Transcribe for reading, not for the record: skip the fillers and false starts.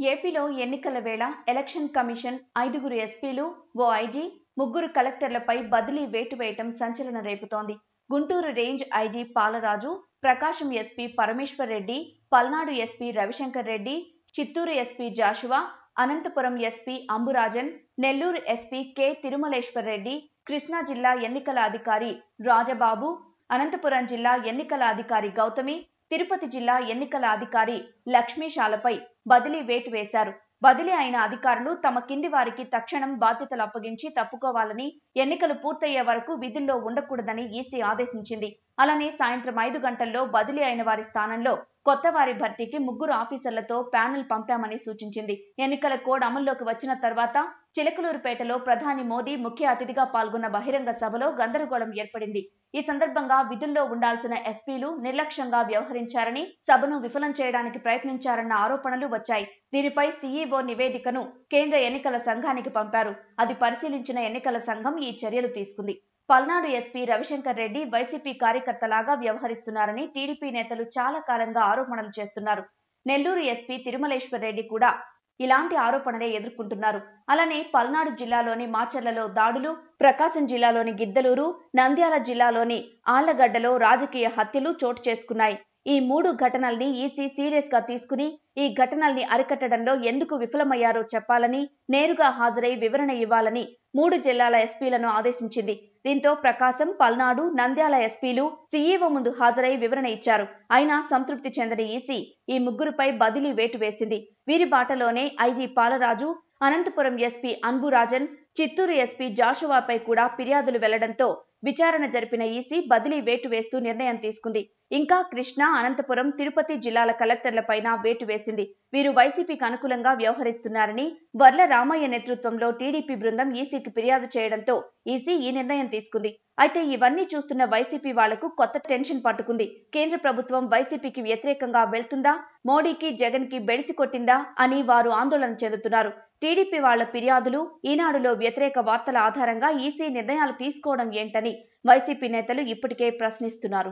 ఏపీలో ఎన్నికల వేళ ఎలక్షన్ కమిషన్ 5గురు ఎస్పీలు, ఓ ఐజీ, 3 కలెక్టర్లపై బదిలీ వేటు వేయటం సంచలనం రేపుతోంది. Guntur range IG Palaraju, Prakasam SP Parameshwar Reddy, Palnadu SP Ravishankar Reddy, Chittoor SP Joshua, Anantapur SP Amburajan, Nellore SP K Tirumaleshwar Reddy, Krishna జిల్లా ఎన్నికల అధికారి రాజబాబు, అనంతపురం జిల్లా ఎన్నికల అధికారి గౌతమి, తిరుపతి జిల్లా ఎన్నికల అధికారి లక్ష్మీశాలపై బదిలీ వేటు వేశారు. బదిలీ అయిన అధికారులు తమ కింది వారికి తక్షణం బాధ్యతలు అప్పగించి తప్పుకోవాలని, ఎన్నికలు పూర్తయ్యే వరకు విధుల్లో ఉండకూడదని ఈసీ ఆదేశించింది. అలానే సాయంత్రం 5 గంటల్లో బదిలీ అయిన వారి స్థానంలో కొత్త వారి భర్తీకి 3 ఆఫీసర్లతో ప్యానెల్ పంపామని సూచించింది. ఎన్నికల కోడ్ అమల్లోకి వచ్చిన తర్వాత చిలకలూరుపేటలో ప్రధాని మోదీ ముఖ్య అతిథిగా పాల్గొన్న బహిరంగ సభలో గందరగోళం ఏర్పడింది. ఈ సందర్భంగా విధుల్లో ఉండాల్సిన ఎస్పీలు నిర్లక్ష్యంగా వ్యవహరించారని, సభను విఫలం చేయడానికి ప్రయత్నించారన్న ఆరోపణలు వచ్చాయి. దీనిపై సీఈఓ నివేదికను కేంద్ర ఎన్నికల సంఘానికి పంపారు. అది పరిశీలించిన ఎన్నికల సంఘం ఈ చర్యలు తీసుకుంది. పల్నాడు ఎస్పీ రవిశంకర్ రెడ్డి వైసీపీ కార్యకర్తలాగా వ్యవహరిస్తున్నారని టీడీపీ నేతలు చాలా కాలంగా ఆరోపణలు చేస్తున్నారు. నెల్లూరు ఎస్పీ తిరుమలేశ్వర్ రెడ్డి కూడా ఇలాంటి ఆరోపణలే ఎదుర్కొంటున్నారు. అలానే పల్నాడు జిల్లాలోని మాచర్లలో దాడులు, ప్రకాశం జిల్లాలోని గిద్దలూరు, నంద్యాల జిల్లాలోని ఆళ్లగడ్డలో రాజకీయ హత్యలు చోటు చేసుకున్నాయి. ఈ 3 ఘటనల్ని ఈసీ సీరియస్ గా తీసుకుని ఈ ఘటనల్ని అరికట్టడంలో ఎందుకు విఫలమయ్యారో చెప్పాలని, నేరుగా హాజరై వివరణ ఇవ్వాలని 3 జిల్లాల ఎస్పీలను ఆదేశించింది. దీంతో ప్రకాశం, పల్నాడు, నంద్యాల ఎస్పీలు సీఈఓ ముందు హాజరై వివరణ ఇచ్చారు. అయినా సంతృప్తి చెందని ఈసీ ఈ 3పై బదిలీ వేటు వేసింది. వీరి బాటలోనే IG Palaraju, Anantapur SP Amburajan, Chittoor SP జాషువాపై కూడా ఫిర్యాదులు వెళ్లడంతో విచారణ జరిపిన ఈసీ బదిలీ వేటు వేస్తూ నిర్ణయం తీసుకుంది. ఇంకా కృష్ణా, అనంతపురం, తిరుపతి జిల్లాల కలెక్టర్లపైన వేటు వేసింది. వీరు వైసీపీకి అనుకూలంగా వ్యవహరిస్తున్నారని వర్ల రామయ్య నేతృత్వంలో టీడీపీ బృందం ఈసీకి ఫిర్యాదు చేయడంతో ఈసీ ఈ నిర్ణయం తీసుకుంది. అయితే ఇవన్నీ చూస్తున్న వైసీపీ వాళ్లకు కొత్త టెన్షన్ పట్టుకుంది. కేంద్ర ప్రభుత్వం వైసీపీకి వ్యతిరేకంగా వెళ్తుందా, మోడీకి జగన్ కి బెడిసి కొట్టిందా అని వారు ఆందోళన చెందుతున్నారు. టీడీపీ వాళ్ల ఫిర్యాదులు, ఈనాడులో వ్యతిరేక వార్తల ఆధారంగా ఈసీ నిర్ణయాలు తీసుకోవడం ఏంటని వైసీపీ నేతలు ఇప్పటికే ప్రశ్నిస్తున్నారు.